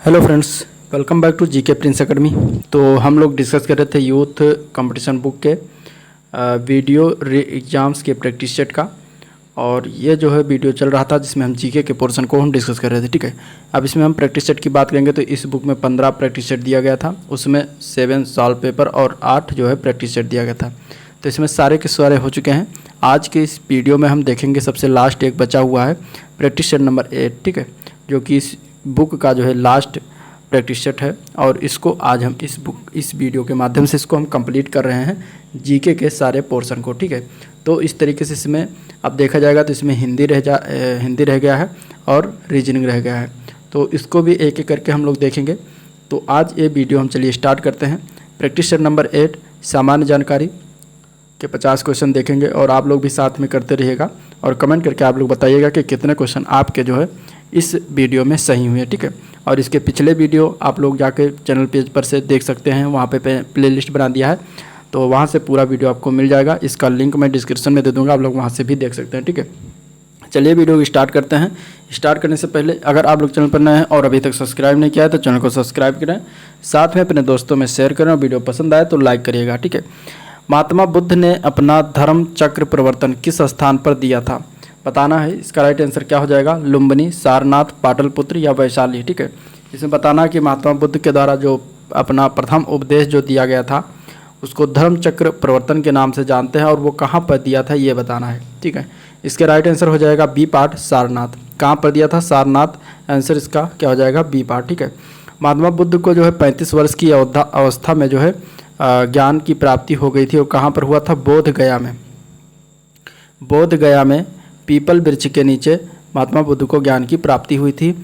Hello friends, welcome back to GK Prince Academy. तो हम लोग डिस्कस कर रहे थे यूथ कंपटीशन बुक के वीडियो एग्ज़ाम्स के प्रैक्टिस सेट का। और ये जो है वीडियो चल रहा था जिसमें हम जीके के पोर्शन को हम डिस्कस कर रहे थे। ठीक है, अब इसमें हम प्रैक्टिस सेट की बात करेंगे। तो इस बुक में 15 प्रैक्टिस सेट दिया गया था, उसमें 7 सॉल्व पेपर और 8 जो है प्रैक्टिस सेट दिया गया था। तो इसमें सारे के सारे हो चुके हैं। आज के इस वीडियो में हम देखेंगे सबसे लास्ट एक बचा हुआ है प्रैक्टिस सेट नंबर 8। ठीक है, जो कि इस बुक का जो है लास्ट प्रैक्टिस सेट है। और इसको आज हम इस वीडियो के माध्यम से इसको हम कंप्लीट कर रहे हैं जीके के सारे पोर्शन को। ठीक है, तो इस तरीके से इसमें अब देखा जाएगा तो इसमें हिंदी रह गया है और रीजनिंग रह गया है। तो इसको भी एक एक करके हम लोग देखेंगे। तो आज ये वीडियो हम चलिए स्टार्ट करते हैं। प्रैक्टिस सेट नंबर 8 सामान्य जानकारी के 50 क्वेश्चन देखेंगे और आप लोग भी साथ में करते रहिएगा और कमेंट करके आप लोग बताइएगा कि कितने क्वेश्चन आपके जो है इस वीडियो में सही हुए। ठीक है, और इसके पिछले वीडियो आप लोग जाके चैनल पेज पर से देख सकते हैं, वहाँ पे प्लेलिस्ट बना दिया है, तो वहाँ से पूरा वीडियो आपको मिल जाएगा। इसका लिंक मैं डिस्क्रिप्शन में दे दूँगा, आप लोग वहाँ से भी देख सकते हैं। ठीक है, चलिए वीडियो स्टार्ट करते हैं। स्टार्ट करने से पहले अगर आप लोग चैनल पर नए हैं और अभी तक सब्सक्राइब नहीं किया है तो चैनल को सब्सक्राइब करें, साथ में अपने दोस्तों में शेयर करें और वीडियो पसंद आए तो लाइक करिएगा। ठीक है, महात्मा बुद्ध ने अपना धर्म चक्र प्रवर्तन किस स्थान पर दिया था? बताना है। इसका राइट आंसर क्या हो जाएगा? लुम्बिनी, सारनाथ, पाटलिपुत्र या वैशाली। ठीक है, इसमें बताना कि महात्मा बुद्ध के द्वारा जो अपना प्रथम उपदेश जो दिया गया था उसको धर्म चक्र प्रवर्तन के नाम से जानते हैं और वो कहाँ पर दिया था ये बताना है। ठीक है, इसके राइट आंसर हो जाएगा बी पार्ट सारनाथ। कहाँ पर दिया था? सारनाथ। आंसर इसका क्या हो जाएगा? B part. ठीक है, महात्मा बुद्ध को जो है 35 वर्ष की अवस्था में जो है ज्ञान की प्राप्ति हो गई थी और कहाँ पर हुआ था? बोध गया में। बोध गया में पीपल वृक्ष के नीचे महात्मा बुद्ध को ज्ञान की प्राप्ति हुई थी।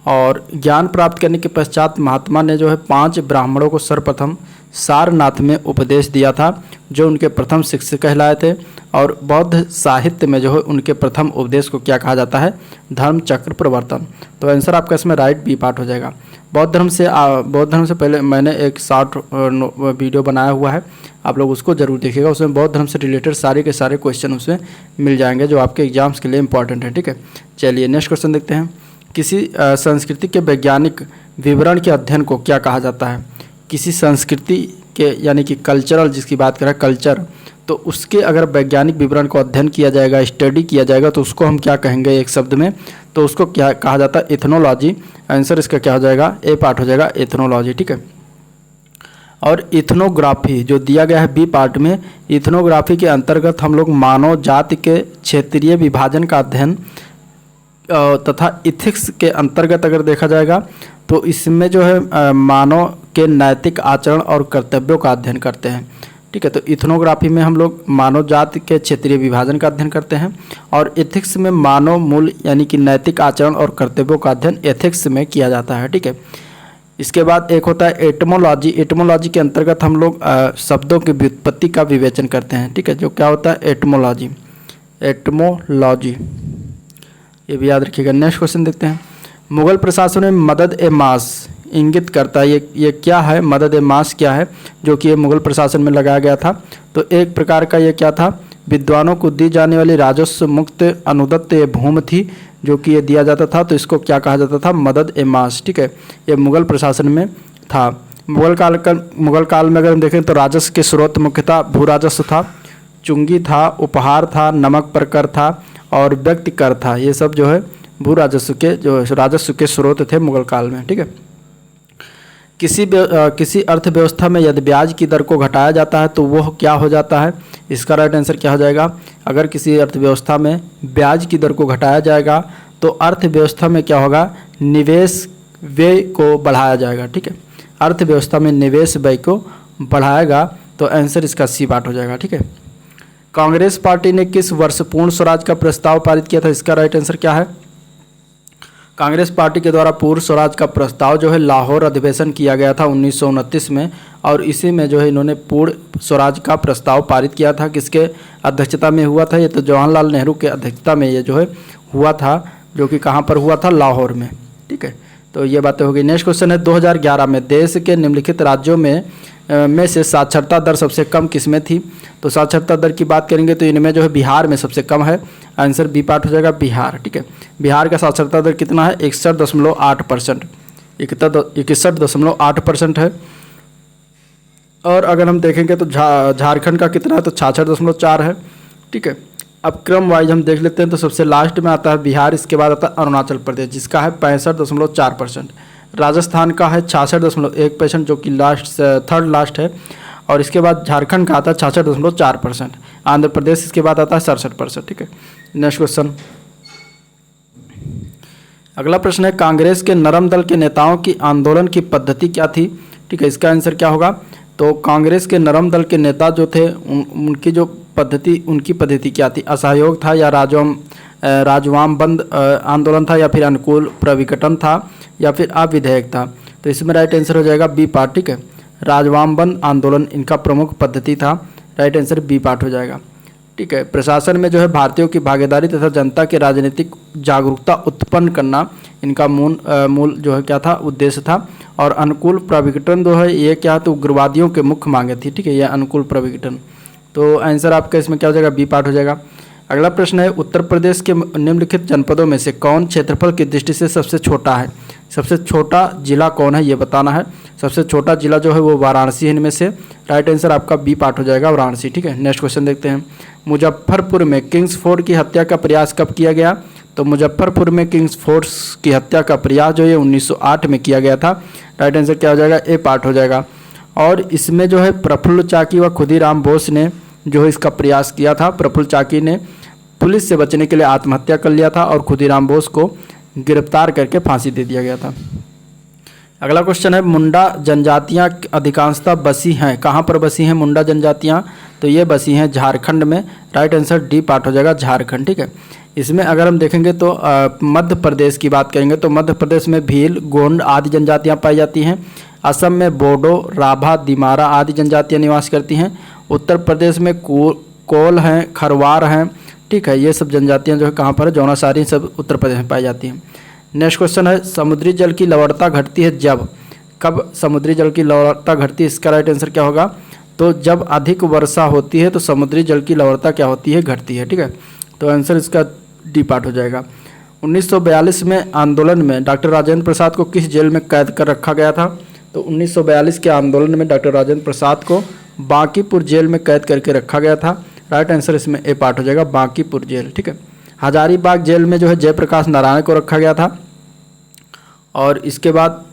और ज्ञान प्राप्त करने के पश्चात महात्मा ने जो है 5 ब्राह्मणों को सर्वप्रथम सारनाथ में उपदेश दिया था, जो उनके प्रथम शिष्य कहलाए थे। और बौद्ध साहित्य में जो है उनके प्रथम उपदेश को क्या कहा जाता है? धर्म चक्र प्रवर्तन। तो आंसर आपका इसमें राइट बी पार्ट हो जाएगा। बौद्ध धर्म से पहले मैंने एक शॉर्ट वीडियो बनाया हुआ है, आप लोग उसको जरूर देखिएगा। उसमें बौद्ध धर्म से रिलेटेड सारे के सारे क्वेश्चन उसमें मिल जाएंगे जो आपके एग्जाम्स के लिए इंपॉर्टेंट है। ठीक है, चलिए नेक्स्ट क्वेश्चन देखते हैं। किसी संस्कृति के वैज्ञानिक विवरण के अध्ययन को क्या कहा जाता है? किसी संस्कृति के यानी कि कल्चरल, जिसकी बात करें कल्चर, तो उसके अगर वैज्ञानिक विवरण को अध्ययन किया जाएगा, स्टडी किया जाएगा, तो उसको हम क्या कहेंगे एक शब्द में? तो उसको क्या कहा जाता है? इथनोलॉजी। आंसर इसका क्या हो जाएगा? ए पार्ट हो जाएगा, इथनोलॉजी। ठीक है, और इथनोग्राफी जो दिया गया है बी पार्ट में, इथनोग्राफी के अंतर्गत हम लोग मानव जाति के क्षेत्रीय विभाजन का अध्ययन तथा इथिक्स के अंतर्गत अगर देखा जाएगा तो इसमें जो है मानव के नैतिक आचरण और कर्तव्यों का अध्ययन करते हैं। ठीक है, तो इथनोग्राफी में हम लोग मानव जाति के क्षेत्रीय विभाजन का अध्ययन करते हैं और एथिक्स में मानव मूल्य यानी कि नैतिक आचरण और कर्तव्यों का अध्ययन एथिक्स में किया जाता है। ठीक है, इसके बाद एक होता है एटमोलॉजी। एटमोलॉजी के अंतर्गत हम लोग शब्दों की व्युत्पत्ति का विवेचन करते हैं। ठीक है, जो क्या होता है? एटमोलॉजी। एटमोलॉजी ये भी याद रखिएगा। नेक्स्ट क्वेश्चन देखते हैं। मुगल प्रशासन में मदद ए मास इंगित करता है, ये क्या है? मदद ए मास क्या है जो कि ये मुगल प्रशासन में लगाया गया था? तो एक प्रकार का ये क्या था? विद्वानों को दी जाने वाली राजस्व मुक्त अनुदत्त ये भूमि थी जो कि ये दिया जाता था, तो इसको क्या कहा जाता था? मदद ए मास। ठीक है, ये मुगल प्रशासन में था। मुगल काल में अगर हम देखें तो राजस्व के स्रोत मुख्यतः भू राजस्व था, चुंगी था, उपहार था, नमक पर कर था और व्यक्ति कर था। ये सब जो है भू राजस्व के स्रोत थे मुगल काल में। ठीक है, किसी अर्थव्यवस्था में यदि ब्याज की दर को घटाया जाता है तो वह क्या हो जाता है? इसका राइट आंसर क्या हो जाएगा? अगर किसी अर्थव्यवस्था में ब्याज की दर को घटाया जाएगा तो अर्थव्यवस्था में क्या होगा? निवेश व्यय को बढ़ाया जाएगा। ठीक है, अर्थव्यवस्था में निवेश व्यय को बढ़ाएगा, तो आंसर इसका सी पार्ट हो जाएगा। ठीक है, कांग्रेस पार्टी ने किस वर्ष पूर्ण स्वराज का प्रस्ताव पारित किया था? इसका राइट आंसर क्या है? कांग्रेस पार्टी के द्वारा पूर्ण स्वराज का प्रस्ताव जो है लाहौर अधिवेशन किया गया था 1929 में, और इसी में जो है इन्होंने पूर्ण स्वराज का प्रस्ताव पारित किया था। किसके अध्यक्षता में हुआ था? ये तो जवाहरलाल नेहरू के अध्यक्षता में ये जो है हुआ था, जो कि कहाँ पर हुआ था? लाहौर में। ठीक है, तो ये बातें हो गई। नेक्स्ट क्वेश्चन है 2011 में देश के निम्नलिखित राज्यों में से साक्षरता दर सबसे कम किसमें थी? तो साक्षरता दर की बात करेंगे तो इनमें जो है बिहार में सबसे कम है। आंसर बी पार्ट हो जाएगा बिहार। ठीक है, बिहार का साक्षरता दर कितना है? 61.8%। 61.8% है। और अगर हम देखेंगे तो झारखंड का कितना है, तो 66.4 है। ठीक है, अब क्रम वाइज हम देख लेते हैं। तो सबसे लास्ट में आता है बिहार, इसके बाद आता है अरुणाचल प्रदेश जिसका है 65.4%। राजस्थान का है 66.1%, जो कि थर्ड लास्ट है। और इसके बाद झारखंड का आता है 66.4%। आंध्र प्रदेश इसके बाद आता है 67%। ठीक है, नेक्स्ट क्वेश्चन। अगला प्रश्न है, कांग्रेस के नरम दल के नेताओं की आंदोलन की पद्धति क्या थी? ठीक है, इसका आंसर क्या होगा? तो कांग्रेस के नरम दल के नेता जो थे उनकी पद्धति क्या थी? असहयोग था, या राजवाम बंद आंदोलन था, या फिर अनुकूल प्रविघटन था, या फिर अविधेयक था? तो इसमें राइट आंसर हो जाएगा बी पार्ट। ठीक है, राजवाम बंद आंदोलन इनका प्रमुख पद्धति था। राइट आंसर बी पार्ट हो जाएगा। ठीक है, प्रशासन में जो है भारतीयों की भागीदारी तथा जनता के राजनीतिक जागरूकता उत्पन्न करना इनका मूल जो है क्या था, उद्देश्य था। और अनुकूल प्रविघटन जो है ये क्या, तो उग्रवादियों के मुख्य मांगे थी। ठीक है, यह अनुकूल प्रविघटन। तो आंसर आपका इसमें क्या हो जाएगा? बी पार्ट हो जाएगा। अगला प्रश्न है, उत्तर प्रदेश के निम्नलिखित जनपदों में से कौन क्षेत्रफल की दृष्टि से सबसे छोटा है? सबसे छोटा जिला कौन है ये बताना है। सबसे छोटा जिला जो है वो वाराणसी है इनमें से। राइट आंसर आपका बी पार्ट हो जाएगा, वाराणसी। ठीक है, नेक्स्ट क्वेश्चन देखते हैं। मुजफ्फरपुर में किंग्स फोर्ड की हत्या का प्रयास कब किया गया? तो मुजफ्फरपुर में किंग्स फोर्ड की हत्या का प्रयास जो है 1908 में किया गया था। राइट आंसर क्या हो जाएगा? ए पार्ट हो जाएगा। और इसमें जो है प्रफुल्ल चाकी व खुदीराम बोस ने जो है इसका प्रयास किया था। प्रफुल्ल चाकी ने पुलिस से बचने के लिए आत्महत्या कर लिया था और खुदीराम बोस को गिरफ्तार करके फांसी दे दिया गया था। अगला क्वेश्चन है, मुंडा जनजातियां अधिकांशतः बसी हैं, कहाँ पर बसी हैं मुंडा जनजातियां? तो ये बसी हैं झारखंड में। राइट आंसर डी पार्ट हो जाएगा, झारखंड। ठीक है, इसमें अगर हम देखेंगे तो मध्य प्रदेश की बात करेंगे तो मध्य प्रदेश में भील, गोंड आदि जनजातियां पाई जाती हैं। असम में बोडो, राभा, दिमारा आदि जनजातियां निवास करती हैं। उत्तर प्रदेश में कोल हैं, खरवार हैं। ठीक है, ये सब जनजातियां जो है कहाँ पर है? जौनासारी, सब उत्तर प्रदेश में पाई जाती हैं। नेक्स्ट क्वेश्चन है, समुद्री जल की लवणता घटती है जब? कब समुद्री जल की लवणता घटती है? इसका राइट आंसर क्या होगा? तो जब अधिक वर्षा होती है तो समुद्री जल की लवणता क्या होती है? घटती है। ठीक है, तो आंसर इसका डी पार्ट हो जाएगा। 1942 में आंदोलन में डॉक्टर राजेंद्र प्रसाद को किस जेल में कैद कर रखा गया था? तो 1942 के आंदोलन में डॉक्टर राजेंद्र प्रसाद को बांकीपुर जेल में कैद करके रखा गया था। राइट आंसर इसमें ए पार्ट हो जाएगा, बांकीपुर जेल। ठीक है, हजारीबाग जेल में जो है जयप्रकाश नारायण को रखा गया था। और इसके बाद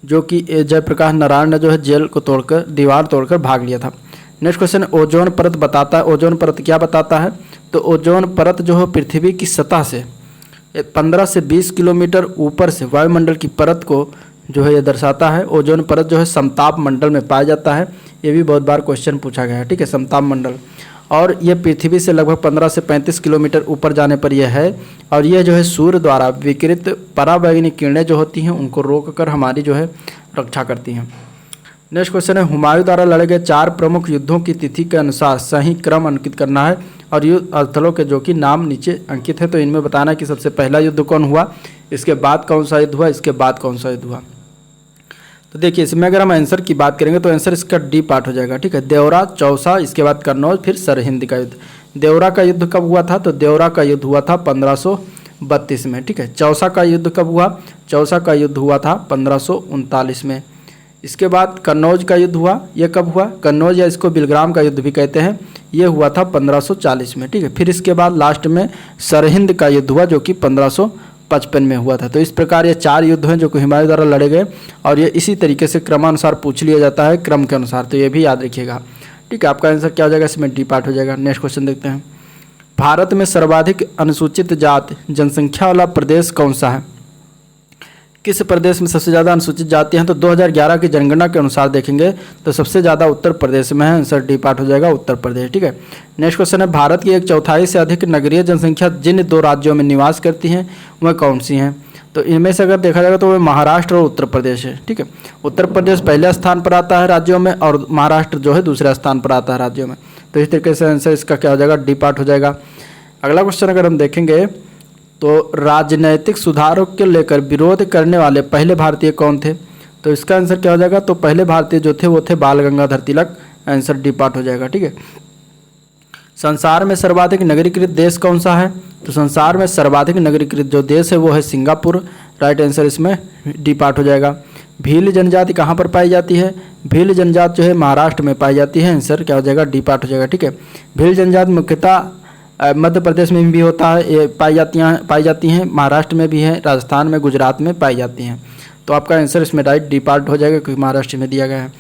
जो कि जयप्रकाश नारायण ने जो है जेल को तोड़कर, दीवार तोड़कर भाग लिया था। नेक्स्ट क्वेश्चन, ओजोन परत बताता है। ओजोन परत क्या बताता है? तो ओजोन परत जो है पृथ्वी की सतह से 15 से 20 किलोमीटर ऊपर से वायुमंडल की परत को जो है ये दर्शाता है। ओजोन परत जो है समताप मंडल में पाया जाता है। ये भी बहुत बार क्वेश्चन पूछा गया है। ठीक है, समताप मंडल। और ये पृथ्वी से लगभग 15 से 35 किलोमीटर ऊपर जाने पर यह है। और यह जो है सूर्य द्वारा विकिरित पराबैंगनी किरणें जो होती हैं उनको रोककर हमारी जो है रक्षा करती हैं। नेक्स्ट क्वेश्चन है, हुमायूं द्वारा लड़े गए 4 प्रमुख युद्धों की तिथि के अनुसार सही क्रम अंकित करना है। और युद्ध स्थलों के जो कि नाम नीचे अंकित है। तो इनमें बताना है कि सबसे पहला युद्ध कौन हुआ, इसके बाद कौन सा युद्ध हुआ, इसके बाद कौन सा युद्ध हुआ। तो देखिए, इसमें अगर हम आंसर की बात करेंगे तो आंसर इसका डी पार्ट हो जाएगा। ठीक है, देवरा, चौसा, इसके बाद कन्नौज, फिर सरहिंद का युद्ध। देवरा का युद्ध कब हुआ था? तो देवरा का युद्ध हुआ था 1532 में। ठीक है, चौसा का युद्ध कब हुआ? चौसा का युद्ध हुआ था 1539 में। इसके बाद कन्नौज का युद्ध हुआ, ये कब हुआ? कन्नौज या इसको बिलग्राम का युद्ध भी कहते हैं, ये हुआ था 1540 में। ठीक है, फिर इसके बाद लास्ट में सरहिंद का युद्ध हुआ जो कि 1555 में हुआ था। तो इस प्रकार ये 4 युद्ध हैं जो कि हुमायूं द्वारा लड़े गए। और ये इसी तरीके से क्रमानुसार पूछ लिया जाता है, क्रम के अनुसार। तो ये भी याद रखिएगा। ठीक है, आपका आंसर क्या हो जाएगा? इसमें डी पार्ट हो जाएगा। नेक्स्ट क्वेश्चन देखते हैं, भारत में सर्वाधिक अनुसूचित जाति जनसंख्या वाला प्रदेश कौन सा है? किस प्रदेश में सबसे ज़्यादा अनुसूचित जाति हैं? तो 2011 की जनगणना के अनुसार देखेंगे तो सबसे ज़्यादा उत्तर प्रदेश में है। आंसर डी पार्ट हो जाएगा, उत्तर प्रदेश। ठीक है, नेक्स्ट क्वेश्चन है, भारत की 1/4 से अधिक नगरीय जनसंख्या जिन 2 राज्यों में निवास करती हैं वह कौन सी हैं? तो इनमें से अगर देखा जाएगा तो वह महाराष्ट्र और उत्तर प्रदेश है। ठीक है, उत्तर प्रदेश पहले स्थान पर आता है राज्यों में और महाराष्ट्र जो है दूसरे स्थान पर आता है राज्यों में। तो इस तरीके से आंसर इसका क्या हो जाएगा? डी पार्ट हो जाएगा। अगला क्वेश्चन अगर हम देखेंगे तो राजनैतिक सुधारों के लेकर विरोध करने वाले पहले भारतीय कौन थे? तो इसका आंसर क्या हो जाएगा? तो पहले भारतीय जो थे वो थे बाल Gangadhar Tilak. Answer D part हो जाएगा। ठीक है, संसार में सर्वाधिक नगरीकृत देश कौन सा है? तो संसार में सर्वाधिक नगरीकृत जो देश है वो है सिंगापुर। राइट आंसर इसमें डी पार्ट हो जाएगा। भील जनजाति कहाँ पर पाई जाती है? भील जनजाति जो है महाराष्ट्र में पाई जाती है। आंसर क्या हो जाएगा? डी पार्ट हो जाएगा। ठीक है, भील जनजाति मुख्यतः मध्य प्रदेश में भी होता है, ये पाई जाती हैं, महाराष्ट्र में भी है, राजस्थान में, गुजरात में पाई जाती हैं। तो आपका आंसर इसमें राइट डी पार्ट हो जाएगा क्योंकि महाराष्ट्र में दिया गया है।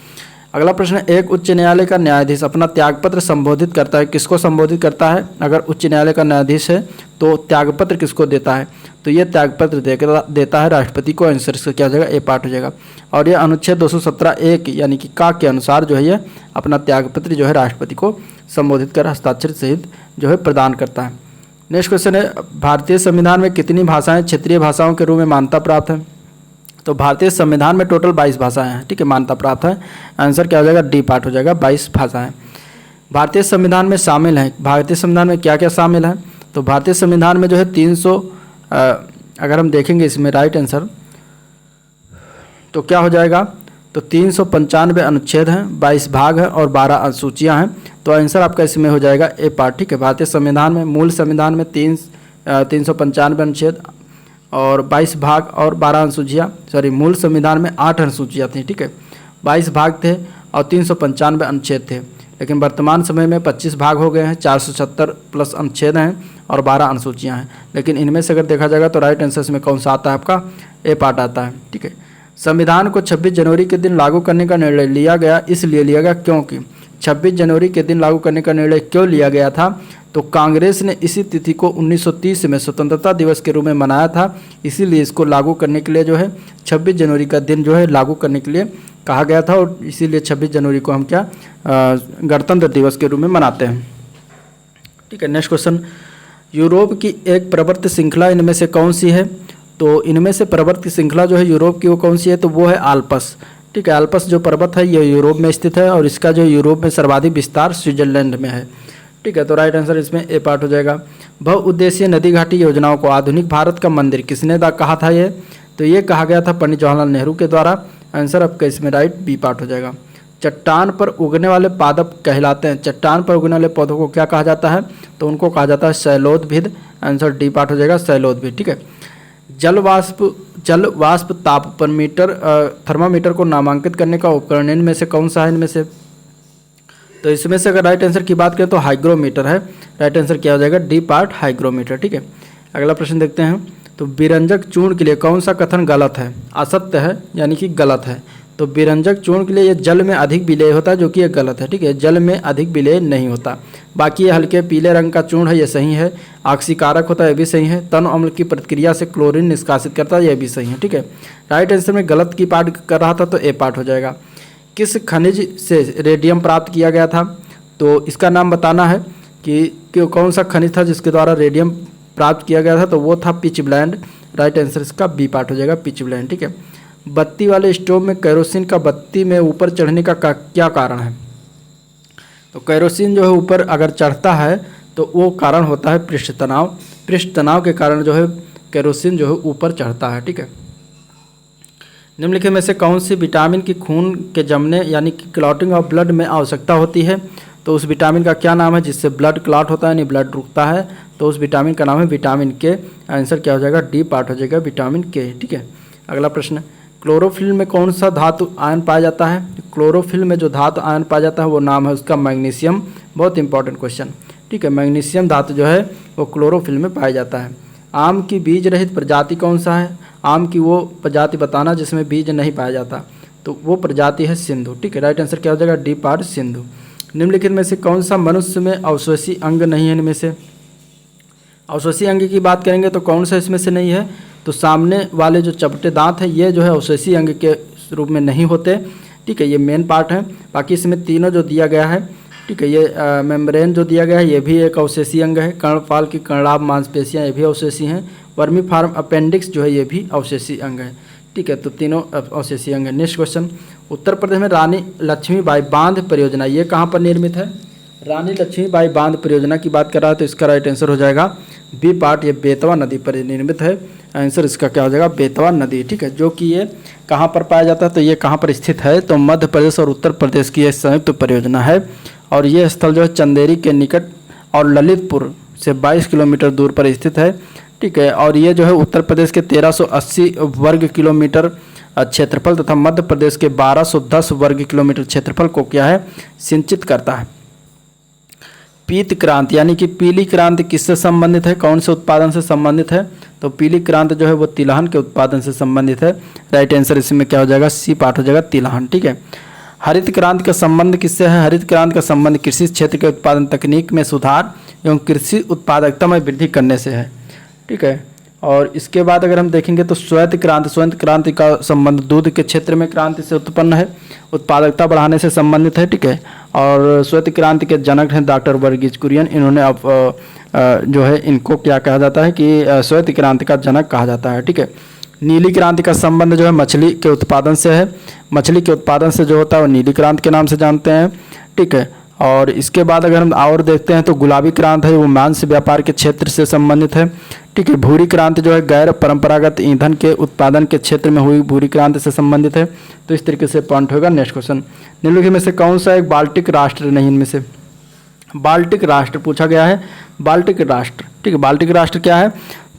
अगला प्रश्न, एक उच्च न्यायालय का न्यायाधीश अपना त्यागपत्र संबोधित करता है, किसको संबोधित करता है? अगर उच्च न्यायालय का न्यायाधीश है तो त्यागपत्र किसको देता है? तो ये त्यागपत्र देता है राष्ट्रपति को। आंसर इसका क्या हो जाएगा? ए पार्ट हो जाएगा। और ये अनुच्छेद 217(1) यानी कि का के अनुसार जो है ये अपना त्यागपत्र जो है राष्ट्रपति को संबोधित कर हस्ताक्षर सहित जो है प्रदान करता है। नेक्स्ट क्वेश्चन है, भारतीय संविधान में कितनी भाषाएं क्षेत्रीय भाषाओं के रूप में मान्यता प्राप्त है? तो भारतीय संविधान में टोटल 22 भाषाएं हैं। ठीक है, मान्यता प्राप्त है। आंसर क्या हो जाएगा? डी पार्ट हो जाएगा, 22 भाषाएं भारतीय संविधान में शामिल हैं। भारतीय संविधान में क्या क्या शामिल है? तो भारतीय संविधान में जो है 300 अगर हम देखेंगे इसमें राइट आंसर तो क्या हो जाएगा? तो 395 अनुच्छेद हैं, 22 भाग हैं और 12 अनुसूचियाँ हैं। तो आंसर आपका इसमें हो जाएगा ए पार्ट। ठीक है, भारतीय संविधान में, मूल संविधान में 395 अनुच्छेद और 22 भाग और 12 अनुसूचियाँ, सॉरी मूल संविधान में 8 अनुसूचियाँ थी। ठीक है, 22 भाग थे और 395 अनुच्छेद थे, लेकिन वर्तमान समय में 25 भाग हो गए हैं, 470 प्लस अनुच्छेद हैं और 12 अनुसूचियाँ हैं। लेकिन इनमें से अगर देखा जाएगा तो राइट आंसर में कौन सा आता है? आपका ए पार्ट आता है। ठीक है, संविधान को 26 जनवरी के दिन लागू करने का निर्णय लिया गया, इसलिए लिया गया क्योंकि 26 जनवरी के दिन लागू करने का निर्णय क्यों लिया गया था? तो कांग्रेस ने इसी तिथि को 1930 में स्वतंत्रता दिवस के रूप में मनाया था, इसीलिए इसको लागू करने के लिए जो है 26 जनवरी का दिन जो है लागू करने के लिए कहा गया था और इसीलिए 26 जनवरी को हम क्या गणतंत्र दिवस के रूप में मनाते हैं। ठीक है, नेक्स्ट क्वेश्चन, यूरोप की एक प्रवर्त श्रृंखला इनमें से कौन सी है? तो इनमें से पर्वत की श्रृंखला जो है यूरोप की वो कौन सी है? तो वो है आल्प्स। ठीक है, आल्प्स जो पर्वत है ये यूरोप में स्थित है और इसका जो यूरोप में सर्वाधिक विस्तार स्विट्जरलैंड में है। ठीक है, तो राइट आंसर इसमें ए पार्ट हो जाएगा। बहुउद्देशीय नदी घाटी योजनाओं को आधुनिक भारत का मंदिर किसने कहा था? ये तो ये कहा गया था पंडित जवाहरलाल नेहरू के द्वारा। आंसर आपका इसमें राइट बी पार्ट हो जाएगा। चट्टान पर उगने वाले पादप कहलाते हैं, चट्टान पर उगने वाले पौधों को क्या कहा जाता है? तो उनको कहा जाता है शैलोदभिद। आंसर डी पार्ट हो जाएगा, शैलोदभिद। ठीक है, जल वाष्प तापमीटर थर्मामीटर को नामांकित करने का उपकरण इनमें से कौन सा है? इनमें से तो इसमें से अगर राइट आंसर की बात करें तो हाइग्रोमीटर है। राइट आंसर क्या हो जाएगा? D part hygrometer. ठीक है, अगला प्रश्न देखते हैं। तो विरंजक चूर्ण के लिए कौन सा कथन गलत है? असत्य है यानी कि गलत है। तो विरंजक चूर्ण के लिए ये जल में अधिक विलेय होता है, जो कि ये गलत है। ठीक है, जल में अधिक विलेय नहीं होता। बाकी ये हल्के पीले रंग का चूर्ण है, ये सही है। ऑक्सीकारक होता है, ये भी सही है। तन अम्ल की प्रतिक्रिया से क्लोरीन निष्कासित करता है, यह भी सही है। ठीक है, राइट आंसर में गलत की पार्ट कर रहा था तो ए पार्ट हो जाएगा। किस खनिज से रेडियम प्राप्त किया गया था? तो इसका नाम बताना है कि कौन सा खनिज था जिसके द्वारा रेडियम प्राप्त किया गया था? तो वो था पिचब्लैंड। राइट आंसर इसका बी पार्ट हो जाएगा, पिचब्लैंड। ठीक है, बत्ती वाले स्टोव में केरोसिन का बत्ती में ऊपर चढ़ने का क्या कारण है? तो केरोसिन जो है ऊपर अगर चढ़ता है तो वो कारण होता है पृष्ठ तनाव। पृष्ठ तनाव के कारण जो है केरोसिन जो है ऊपर चढ़ता है। ठीक है, निम्नलिखित में से कौन सी विटामिन की खून के जमने यानी कि क्लॉटिंग ऑफ ब्लड में आवश्यकता होती है? तो उस विटामिन का क्या नाम है जिससे ब्लड क्लॉट होता है यानी ब्लड रुकता है? तो उस विटामिन का नाम है विटामिन के। आंसर क्या हो जाएगा? डी पार्ट हो जाएगा, विटामिन के। ठीक है, अगला प्रश्न, क्लोरोफिल में कौन सा धातु आयन पाया जाता है? क्लोरोफिल में जो धातु आयन पाया जाता है वो नाम है उसका मैग्नीशियम। बहुत इंपॉर्टेंट क्वेश्चन। ठीक है, मैग्नीशियम धातु जो है वो क्लोरोफिल में पाया जाता है। आम की बीज रहित प्रजाति कौन सा है? आम की वो प्रजाति बताना जिसमें बीज नहीं पाया जाता, तो वो प्रजाति है सिंधु। ठीक है, राइट आंसर क्या हो जाएगा? D part Sindhu. निम्नलिखित में से कौन सा मनुष्य में अवशोषी अंग नहीं है? इनमें से अवशोषी अंग की बात करेंगे तो कौन सा इसमें से नहीं है? तो सामने वाले जो चपटे दांत हैं ये जो है अवशोषी अंग के रूप में नहीं होते। ठीक है, ये मेन पार्ट है। बाकी इसमें तीनों जो दिया गया है, ठीक है, ये मेम्ब्रेन जो दिया गया है ये भी एक अवशेषी अंग है। कर्णपाल की कर्णाभ मांसपेशियां ये भी अवशेषी हैं। वर्मी फार्म अपेंडिक्स जो है ये भी अवशेषी अंग है। ठीक है, तो तीनों अवशेषी अंग है। नेक्स्ट क्वेश्चन, उत्तर प्रदेश में रानी लक्ष्मीबाई बांध परियोजना ये कहाँ पर निर्मित है? रानी लक्ष्मीबाई बांध परियोजना की बात कर रहा है तो इसका राइट आंसर हो जाएगा बी पार्ट, ये बेतवा नदी पर निर्मित है। आंसर इसका क्या हो जाएगा? बेतवा नदी। ठीक है, जो कि ये कहाँ पर पाया जाता है? तो ये कहाँ पर स्थित है? तो मध्य प्रदेश और उत्तर प्रदेश की ये संयुक्त परियोजना है और ये स्थल जो है चंदेरी के निकट और ललितपुर से 22 किलोमीटर दूर पर स्थित है। ठीक है, और ये जो है उत्तर प्रदेश के 1380 वर्ग किलोमीटर क्षेत्रफल तथा मध्य प्रदेश के 1210 वर्ग किलोमीटर क्षेत्रफल को क्या है, सिंचित करता है। पीत क्रांति यानी कि पीली क्रांति किससे संबंधित है, कौन से उत्पादन से संबंधित है, तो पीली क्रांति जो है वो तिलहन के उत्पादन से संबंधित है। राइट आंसर इसमें क्या हो जाएगा, सी पार्ट हो जाएगा, तिलहन। ठीक है। हरित क्रांति का संबंध किससे है, हरित क्रांति का संबंध कृषि क्षेत्र के उत्पादन तकनीक में सुधार एवं कृषि उत्पादकता में वृद्धि करने से है। ठीक है। और इसके बाद अगर हम देखेंगे तो श्वेत क्रांति का संबंध दूध के क्षेत्र में क्रांति से उत्पन्न है, उत्पादकता बढ़ाने से संबंधित है। ठीक है। और श्वेत क्रांति के जनक हैं डॉक्टर वर्गीज कुरियन। इन्होंने अब जो है इनको क्या कहा जाता है कि श्वेत क्रांति का जनक कहा जाता है। ठीक है। नीली क्रांति का संबंध जो है मछली के उत्पादन से है, मछली के उत्पादन से जो होता है वो नीली क्रांति के नाम से जानते हैं। ठीक है। और इसके बाद अगर हम और देखते हैं तो गुलाबी क्रांति है वो मांस व्यापार के क्षेत्र से संबंधित है। ठीक है। भूरी क्रांति जो है गैर परंपरागत ईंधन के उत्पादन के क्षेत्र में हुई भूरी क्रांति से संबंधित है। तो इस तरीके से पॉइंट होगा। नेक्स्ट क्वेश्चन, निम्नलिखित में से कौन सा एक बाल्टिक राष्ट्र नहीं, इनमें से बाल्टिक राष्ट्र पूछा गया है, बाल्टिक राष्ट्र। ठीक है। बाल्टिक राष्ट्र क्या है,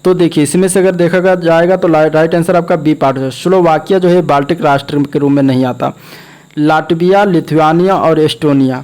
तो देखिए इसमें से अगर देखा जाएगा तो राइट आंसर आपका बी पार्ट है। स्लोवाकिया जो है बाल्टिक राष्ट्र के रूप में नहीं आता। लाटविया, लिथुआनिया और एस्टोनिया,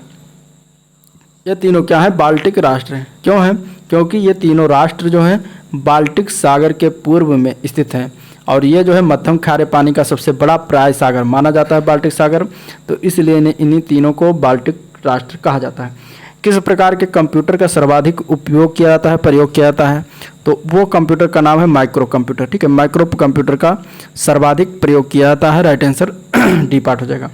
ये तीनों क्या है, बाल्टिक राष्ट्र हैं। क्यों हैं, क्योंकि ये तीनों राष्ट्र जो हैं बाल्टिक सागर के पूर्व में स्थित हैं और ये जो है मध्यम खारे पानी का सबसे बड़ा प्राय सागर माना जाता है बाल्टिक सागर। तो इसलिए इन्हीं तीनों को बाल्टिक राष्ट्र कहा जाता है। किस प्रकार के कंप्यूटर का सर्वाधिक उपयोग किया जाता है, प्रयोग किया जाता है, तो वो कंप्यूटर का नाम है माइक्रो कंप्यूटर। ठीक है। माइक्रो कंप्यूटर का सर्वाधिक प्रयोग किया जाता है। राइट आंसर डी पार्ट हो जाएगा।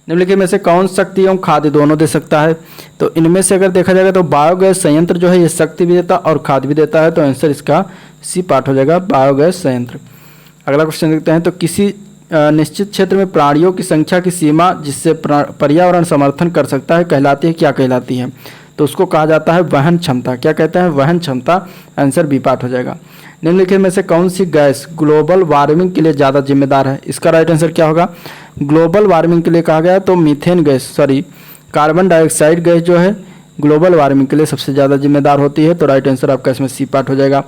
निम्नलिखित में से कौन शक्ति एवं खाद्य दोनों दे सकता है, तो इनमें से अगर देखा जाएगा तो बायोगैस संयंत्र जो है ये शक्ति भी देता और खाद्य भी देता है। तो आंसर इसका सी पार्ट हो जाएगा, बायोगैस संयंत्र। अगला क्वेश्चन देखते हैं, तो किसी निश्चित क्षेत्र में प्राणियों की संख्या की सीमा जिससे पर्यावरण समर्थन कर सकता है कहलाती है, क्या कहलाती है, तो उसको कहा जाता है वहन क्षमता। क्या कहते हैं, वहन क्षमता। आंसर बी पार्ट हो जाएगा। निम्नलिखित में से कौन सी गैस ग्लोबल वार्मिंग के लिए ज़्यादा जिम्मेदार है, इसका राइट आंसर क्या होगा, ग्लोबल वार्मिंग के लिए कहा गया है तो methane gas, carbon dioxide gas जो है ग्लोबल वार्मिंग के लिए सबसे ज़्यादा जिम्मेदार होती है। तो राइट आंसर आपका इसमें सी पार्ट हो जाएगा।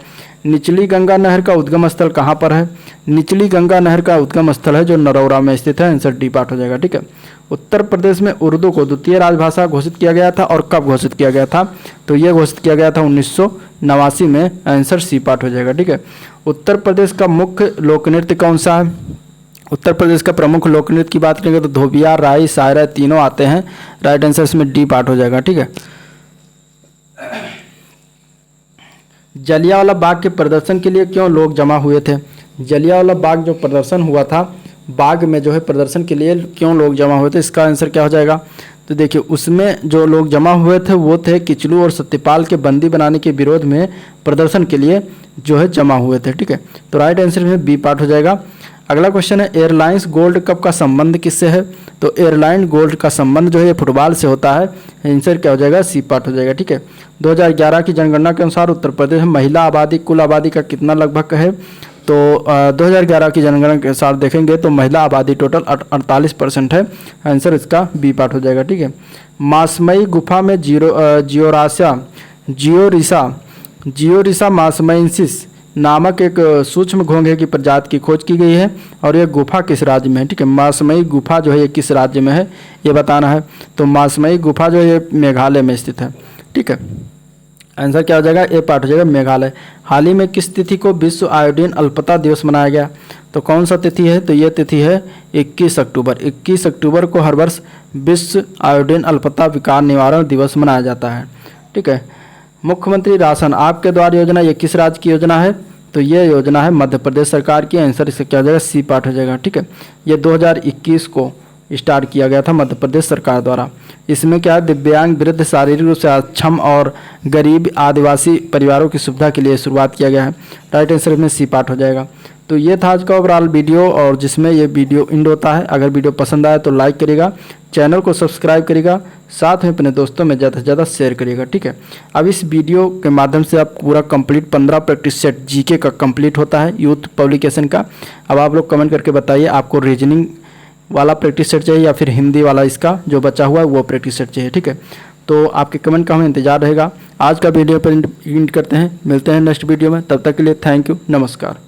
निचली गंगा नहर का उद्गम स्थल कहाँ पर है, निचली गंगा नहर का उद्गम स्थल है जो नरौरा में स्थित है। आंसर डी पार्ट हो जाएगा। ठीक है। उत्तर प्रदेश में उर्दू को द्वितीय राजभाषा घोषित किया गया था और कब घोषित किया गया था, तो ये घोषित किया गया था 1989 में। आंसर सी पार्ट हो जाएगा। ठीक है। उत्तर प्रदेश का मुख्य लोक नृत्य कौन सा है, उत्तर प्रदेश का प्रमुख लोक नृत्य की बात करेंगे तो धोबिया, राई, सायरा तीनों आते हैं। राइट आंसर इसमें डी पार्ट हो जाएगा। ठीक है। जलियांवाला बाग के प्रदर्शन के लिए क्यों लोग जमा हुए थे, जलियांवाला बाग जो प्रदर्शन हुआ था, बाग में जो है प्रदर्शन के लिए क्यों लोग जमा हुए थे, इसका आंसर क्या हो जाएगा, तो देखिए उसमें जो लोग जमा हुए थे वो थे किचलू और सत्यपाल के बंदी बनाने के विरोध में प्रदर्शन के लिए जो है जमा हुए थे। ठीक है। तो राइट आंसर में बी पार्ट हो जाएगा। अगला क्वेश्चन है, एयरलाइंस गोल्ड कप का संबंध किससे है, तो एयरलाइन गोल्ड का संबंध जो है फुटबॉल से होता है। आंसर क्या हो जाएगा, सी पार्ट हो जाएगा। ठीक है। 2011 की जनगणना के अनुसार उत्तर प्रदेश में महिला आबादी कुल आबादी का कितना लगभग है, तो 2011 की जनगणना के अनुसार देखेंगे तो महिला आबादी टोटल 48% है। आंसर इसका बी पार्ट हो जाएगा। ठीक है। मासमई गुफा में जियोरिसा मासमैंसिस नामक एक सूक्ष्म घोंघे की प्रजाति की खोज की गई है और यह गुफा किस राज्य में है। ठीक है। मासमई गुफा जो है ये किस राज्य में है ये बताना है, तो मासमई गुफा जो है ये मेघालय में स्थित है। ठीक है। आंसर क्या हो जाएगा, ए पार्ट हो जाएगा, मेघालय। हाल ही में किस तिथि को विश्व आयोडीन अल्पता दिवस मनाया गया, तो कौन सा तिथि है, तो ये तिथि है 21 अक्टूबर। 21 अक्टूबर को हर वर्ष विश्व आयोडीन अल्पता विकार निवारण दिवस मनाया जाता है। ठीक है। मुख्यमंत्री राशन आपके द्वार योजना ये किस राज्य की योजना है, तो ये योजना है मध्य प्रदेश सरकार की। आंसर इसका क्या हो जाएगा, सी पार्ट हो जाएगा। ठीक है। ये 2021 को स्टार्ट किया गया था मध्य प्रदेश सरकार द्वारा। इसमें क्या है, दिव्यांग, वृद्ध, शारीरिक रूप से अक्षम और गरीब आदिवासी परिवारों की सुविधा के लिए शुरुआत किया गया है। राइट आंसर में सी पार्ट हो जाएगा। तो ये था आज का ओवरऑल वीडियो और जिसमें ये वीडियो एंड होता है। अगर वीडियो पसंद आए तो लाइक करिएगा, चैनल को सब्सक्राइब करिएगा, साथ में अपने दोस्तों में ज़्यादा से ज़्यादा शेयर करिएगा। ठीक है। अब इस वीडियो के माध्यम से आप पूरा कंप्लीट 15 प्रैक्टिस सेट जीके का कंप्लीट होता है यूथ पब्लिकेशन का। अब आप लोग कमेंट करके बताइए आपको रीजनिंग वाला प्रैक्टिस सेट चाहिए या फिर हिंदी वाला इसका जो बचा हुआ है वो प्रैक्टिस सेट चाहिए। ठीक है। तो आपके कमेंट का हमें इंतजार रहेगा। आज का वीडियो पर एंड करते हैं, मिलते हैं नेक्स्ट वीडियो में, तब तक के लिए थैंक यू, नमस्कार।